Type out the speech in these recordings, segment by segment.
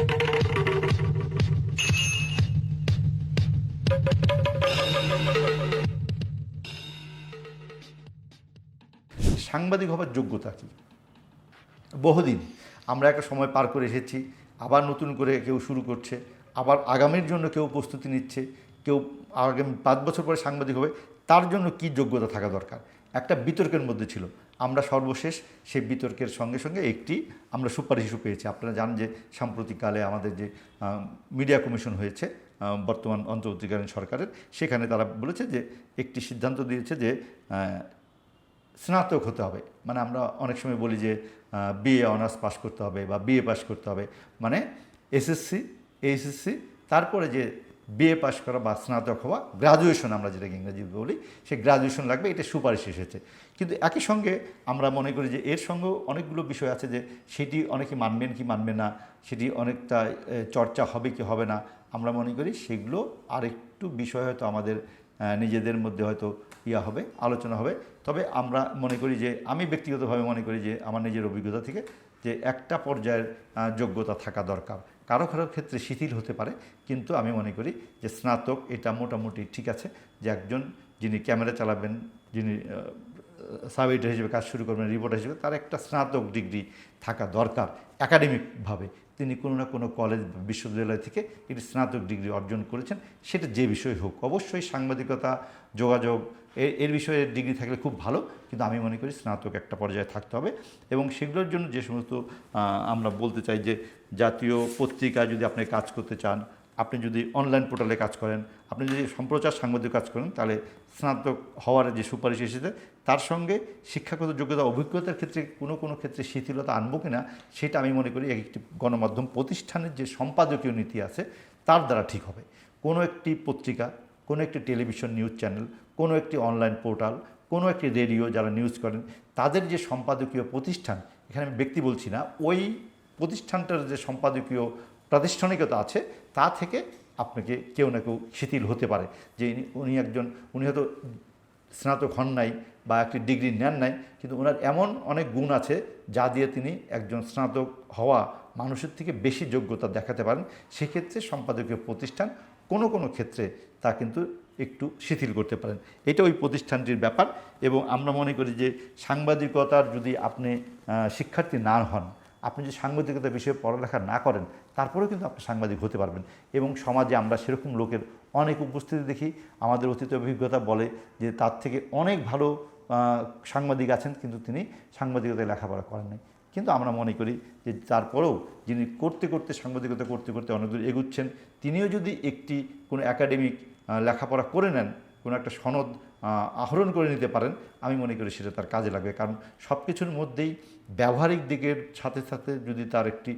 সাংবাদিক হবার যোগ্যতা কী? বহুদিন আমরা একটা সময় পার করে এসেছি, আবার নতুন করে কেউ শুরু করছে, আবার আগামীর জন্য কেউ প্রস্তুতি নিচ্ছে, কেউ আগামী 5 বছর পরে সাংবাদিক হবে, তার জন্য কি যোগ্যতা থাকা দরকার? একটা বিতর্কের মধ্যে ছিল। আমরা সর্বশেষ সেই বিতর্কের সঙ্গে সঙ্গে একটি আমরা সুপারিশ পেয়েছি। আপনারা জানেন যে সাম্প্রতিককালে আমাদের যে মিডিয়া কমিশন হয়েছে বর্তমান অন্তর্বর্তীকালীন সরকারের, সেখানে তারা বলেছে যে একটি সিদ্ধান্ত দিয়েছে যে স্নাতক হতে হবে। মানে আমরা অনেক সময় বলি যে বিএ অনার্স পাস করতে হবে বা বিএ পাস করতে হবে, মানে এসএসসি এইচএসসি তারপরে যে বিএ পাস করা বা স্নাতক হওয়া, গ্রাজুয়েশন আমরা যেটাকে ইংরেজিতে বলি, সেই গ্রাজুয়েশন লাগবে, এটা সুপারিশ এসেছে। কিন্তু একই সঙ্গে আমরা মনে করি যে এর সঙ্গেও অনেকগুলো বিষয় আছে যে সেটি অনেকে মানবেন কি মানবে না, সেটি অনেকটা চর্চা হবে কি হবে না। আমরা মনে করি সেগুলো আরেকটু বিষয় হয়তো আমাদের নিজেদের মধ্যে হয়তো হবে, আলোচনা হবে। তবে আমরা মনে করি যে আমি ব্যক্তিগতভাবে মনে করি যে আমার নিজের অভিজ্ঞতা থেকে যে একটা পর্যায়ের যোগ্যতা থাকা দরকার। কারো কারো ক্ষেত্রে শিথিল হতে পারে, কিন্তু আমি মনে করি যে স্নাতক এটা মোটামুটি ঠিক আছে। যে একজন যিনি ক্যামেরা চালাবেন, যিনি সাব এডিটর হিসেবে কাজ শুরু করবেন, রিপোর্টার হিসেবে, তার একটা স্নাতক ডিগ্রি থাকা দরকার। একাডেমিকভাবে তিনি কোনো না কোনো কলেজ বিশ্ববিদ্যালয় থেকে একটি স্নাতক ডিগ্রি অর্জন করেছেন, সেটা যে বিষয় হোক। অবশ্যই সাংবাদিকতা, যোগাযোগ এর বিষয়ে ডিগ্রি থাকলে খুব ভালো, কিন্তু আমি মনে করি স্নাতক একটা পর্যায়ে থাকতে হবে। এবং সেগুলোর জন্য যে সমস্ত আমরা বলতে চাই যে জাতীয় পত্রিকায় যদি আপনি কাজ করতে চান, আপনি যদি অনলাইন পোর্টালে কাজ করেন, আপনি যদি সম্প্রচার সাংবাদিক কাজ করেন, তাহলে স্নাতক হওয়ার যে সুপারিশ এসেছে তার সঙ্গে শিক্ষাগত যোগ্যতা, অভিজ্ঞতার ক্ষেত্রে কোনো ক্ষেত্রে শিথিলতা আনবো কিনা, সেটা আমি মনে করি একটি গণমাধ্যম প্রতিষ্ঠানের যে সম্পাদকীয় নীতি আছে তার দ্বারা ঠিক হবে। কোনো একটি পত্রিকা, কোনো একটি টেলিভিশন নিউজ চ্যানেল, কোনো একটি অনলাইন পোর্টাল, কোনো একটি রেডিও যারা নিউজ করেন, তাদের যে সম্পাদকীয় প্রতিষ্ঠান, এখানে আমি ব্যক্তি বলছি না, ওই প্রতিষ্ঠানটার যে সম্পাদকীয় প্রাতিষ্ঠানিকতা আছে তা থেকে আপনাকে কেউ না কেউ শিথিল হতে পারে যে উনি হয়তো স্নাতক হন নাই বা একটি ডিগ্রি নেন নাই, কিন্তু ওনার এমন অনেক গুণ আছে যা দিয়ে তিনি একজন স্নাতক হওয়া মানুষের থেকে বেশি যোগ্যতা দেখাতে পারেন। সেক্ষেত্রে সম্পাদকীয় প্রতিষ্ঠান কোনো ক্ষেত্রে তা কিন্তু একটু শিথিল করতে পারেন। এটা ওই প্রতিষ্ঠানটির ব্যাপার। এবং আমরা মনে করি যে সাংবাদিকতার যদি আপনি শিক্ষার্থী না হন, আপনি যদি সাংবাদিকতার বিষয়ে পড়ালেখা না করেন, তারপরেও কিন্তু আপনি সাংবাদিক হতে পারবেন। এবং সমাজে আমরা সেরকম লোকের অনেক উপস্থিতি দেখি। আমাদের অতীত অভিজ্ঞতা বলে যে তার থেকে অনেক ভালো সাংবাদিক আছেন, কিন্তু তিনি সাংবাদিকতায় লেখাপড়া করেন নাই। কিন্তু আমরা মনে করি যে তারপরেও যিনি সাংবাদিকতা করতে অনেক দূর এগুচ্ছেন, তিনিও যদি একটি কোনো একাডেমিক লেখাপড়া করে নেন, কোনো একটা সনদ আহরণ করে নিতে পারেন, আমি মনে করি সেটা তার কাজে লাগবে। কারণ সব কিছুর মধ্যেই ব্যবহারিক দিকের সাথে সাথে যদি তার একটি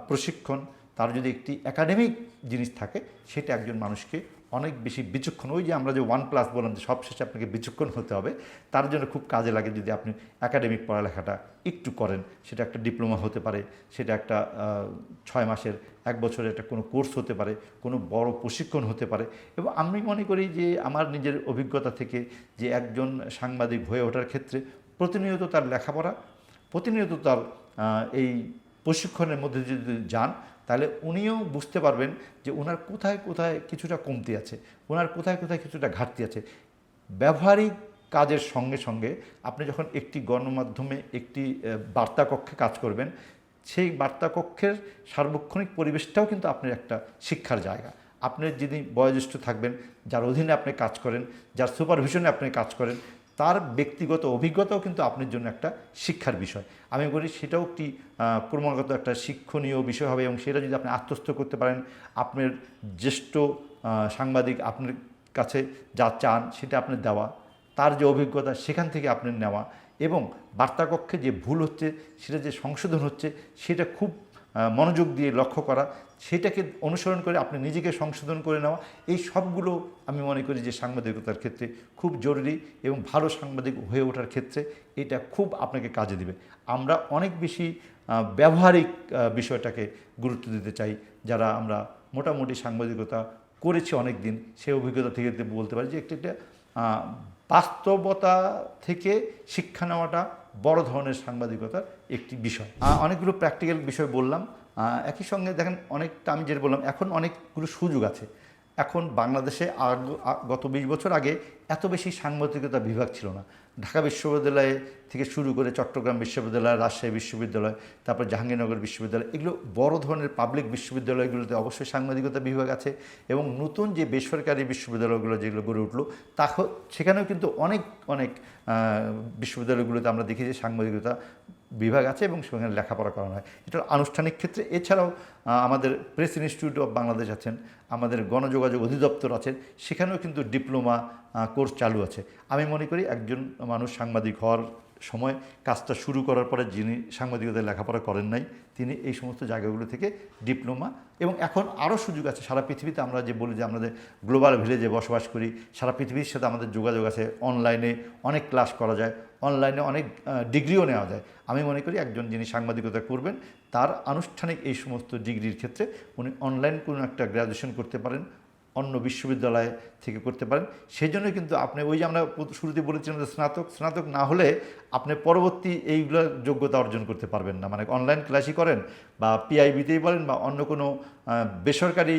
প্রশিক্ষণ, তার যদি একটি একাডেমিক জিনিস থাকে, সেটা একজন মানুষকে অনেক বেশি বিচক্ষণ, ওই যে আমরা যে 1+ বললাম যে সবশেষে আপনাকে বিচক্ষণ হতে হবে, তার জন্য খুব কাজে লাগে যদি আপনি একাডেমিক পড়ালেখাটা একটু করেন। সেটা একটা ডিপ্লোমা হতে পারে, সেটা একটা 6 মাসের 1 বছরের একটা কোনো কোর্স হতে পারে, কোনো বড় প্রশিক্ষণ হতে পারে। এবং আমি মনে করি যে আমার নিজের অভিজ্ঞতা থেকে যে একজন সাংবাদিক হয়ে ওঠার ক্ষেত্রে প্রতিনিয়ত তার লেখাপড়া, প্রতিনিয়ত তার এই প্রশিক্ষণের মধ্যে যদি যান, তাহলে উনিও বুঝতে পারবেন যে ওনার কোথায় কোথায় কিছুটা কমতি আছে, ওনার কোথায় কোথায় কিছুটা ঘাটতি আছে। ব্যবহারিক কাজের সঙ্গে সঙ্গে আপনি যখন একটি গণমাধ্যমে একটি বার্তাকক্ষে কাজ করবেন, সেই বার্তাকক্ষের সার্বক্ষণিক পরিবেশটাও কিন্তু আপনার একটা শিক্ষার জায়গা। আপনি যিনি বয়োজ্যেষ্ঠ থাকবেন, যার অধীনে আপনি কাজ করেন, যার সুপারভিশনে আপনি কাজ করেন, তার ব্যক্তিগত অভিজ্ঞতাও কিন্তু আপনার জন্য একটা শিক্ষার বিষয়। আমি বলি সেটাও একটি ক্রমাগত একটা শিক্ষণীয় বিষয় হবে। এবং সেটা যদি আপনি আত্মস্থ করতে পারেন, আপনার জ্যেষ্ঠ সাংবাদিক আপনার কাছে যা চান সেটা আপনার দেওয়া, তার যে অভিজ্ঞতা সেখান থেকে আপনার নেওয়া, এবং বার্তাকক্ষে যে ভুল হচ্ছে সেটা যে সংশোধন হচ্ছে সেটা খুব মনোযোগ দিয়ে লক্ষ্য করা, সেটাকে অনুসরণ করে আপনি নিজেকে সংশোধন করে নেওয়া, এই সবগুলো আমি মনে করি যে সাংবাদিকতার ক্ষেত্রে খুব জরুরি। এবং ভালো সাংবাদিক হয়ে ওঠার ক্ষেত্রে এটা খুব আপনাকে কাজে দিবে। আমরা অনেক বেশি ব্যবহারিক বিষয়টাকে গুরুত্ব দিতে চাই, যারা আমরা মোটামুটি সাংবাদিকতা করেছি অনেক দিন, সেই অভিজ্ঞতা থেকে বলতে পারি যে একটা বাস্তবতা থেকে শিক্ষা নেওয়াটা বড় ধরনের সাংবাদিকতার একটি বিষয়। অনেকগুলো প্র্যাকটিক্যাল বিষয় বললাম, একই সঙ্গে দেখেন অনেকটা আমি যেটা বললাম, এখন অনেকগুলো সুযোগ আছে। এখন বাংলাদেশে গত 20 বছর আগে এত বেশি সাংবাদিকতা বিভাগ ছিল না। ঢাকা বিশ্ববিদ্যালয় থেকে শুরু করে চট্টগ্রাম বিশ্ববিদ্যালয়, রাজশাহী বিশ্ববিদ্যালয়, তারপর জাহাঙ্গীরনগর বিশ্ববিদ্যালয়, এগুলো বড় ধরনের পাবলিক বিশ্ববিদ্যালয়গুলোতে অবশ্যই সাংবাদিকতা বিভাগ আছে। এবং নতুন যে বেসরকারি বিশ্ববিদ্যালয়গুলো যেগুলো গড়ে উঠলো সেখানেও কিন্তু অনেক অনেক বিশ্ববিদ্যালয়গুলোতে আমরা দেখি যে সাংবাদিকতা বিভাগ আছে এবং সেখানে লেখাপড়া করানো হয়। এটা আনুষ্ঠানিক ক্ষেত্রে। এছাড়াও আমাদের প্রেস ইনস্টিটিউট অফ বাংলাদেশ আছেন, আমাদের গণযোগাযোগ অধিদপ্তর আছেন, সেখানেও কিন্তু ডিপ্লোমা কোর্স চালু আছে। আমি মনে করি একজন মানুষ সাংবাদিক হওয়ার সময় কাজটা শুরু করার পরে যিনি সাংবাদিকতায় লেখাপড়া করেন নাই, তিনি এই সমস্ত জায়গাগুলো থেকে ডিপ্লোমা, এবং এখন আরও সুযোগ আছে সারা পৃথিবীতে। আমরা যে বলি যে আমাদের গ্লোবাল ভিলেজে বসবাস করি, সারা পৃথিবীর সাথে আমাদের যোগাযোগ আছে, অনলাইনে অনেক ক্লাস করা যায়, অনলাইনে অনেক ডিগ্রিও নেওয়া যায়। আমি মনে করি একজন যিনি সাংবাদিকতা করবেন তার আনুষ্ঠানিক এই সমস্ত ডিগ্রির ক্ষেত্রে উনি অনলাইন কোনো একটা গ্র্যাজুয়েশন করতে পারেন, অন্য বিশ্ববিদ্যালয় থেকে করতে পারেন। সেই জন্য কিন্তু আপনি ওই যে আমরা শুরুতে বলেছিলাম যে স্নাতক না হলে আপনি পরবর্তী এইগুলো যোগ্যতা অর্জন করতে পারবেন না। মানে অনলাইন ক্লাসই করেন বা পিআইবিতেই বলেন বা অন্য কোনো বেসরকারি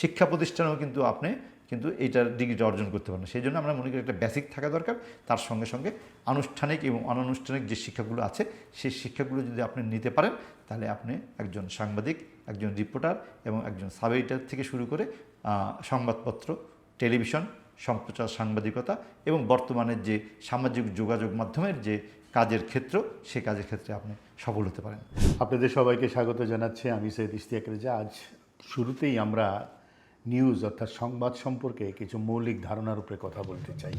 শিক্ষা প্রতিষ্ঠানেও কিন্তু আপনি এইটার ডিগ্রিটা অর্জন করতে পারেন। সেই জন্য আমরা মনে করি একটা বেসিক থাকা দরকার, তার সঙ্গে সঙ্গে আনুষ্ঠানিক এবং অনানুষ্ঠানিক যে শিক্ষাগুলো আছে সেই শিক্ষাগুলো যদি আপনি নিতে পারেন তাহলে আপনি একজন সাংবাদিক, একজন রিপোর্টার এবং একজন সাব এডিটর থেকে শুরু করে সংবাদপত্র, টেলিভিশন, সম্প্রচার সাংবাদিকতা এবং বর্তমানের যে সামাজিক যোগাযোগ মাধ্যমের যে কাজের ক্ষেত্র, সে কাজের ক্ষেত্রে আপনি সফল হতে পারেন। আপনাদের সবাইকে স্বাগত জানাচ্ছি। আমি সৈয়দ ইশতিয়াক রেজা। আজ শুরুতেই আমরা নিউজ অর্থাৎ সংবাদ সম্পর্কে কিছু মৌলিক ধারণার উপরে কথা বলতে চাই।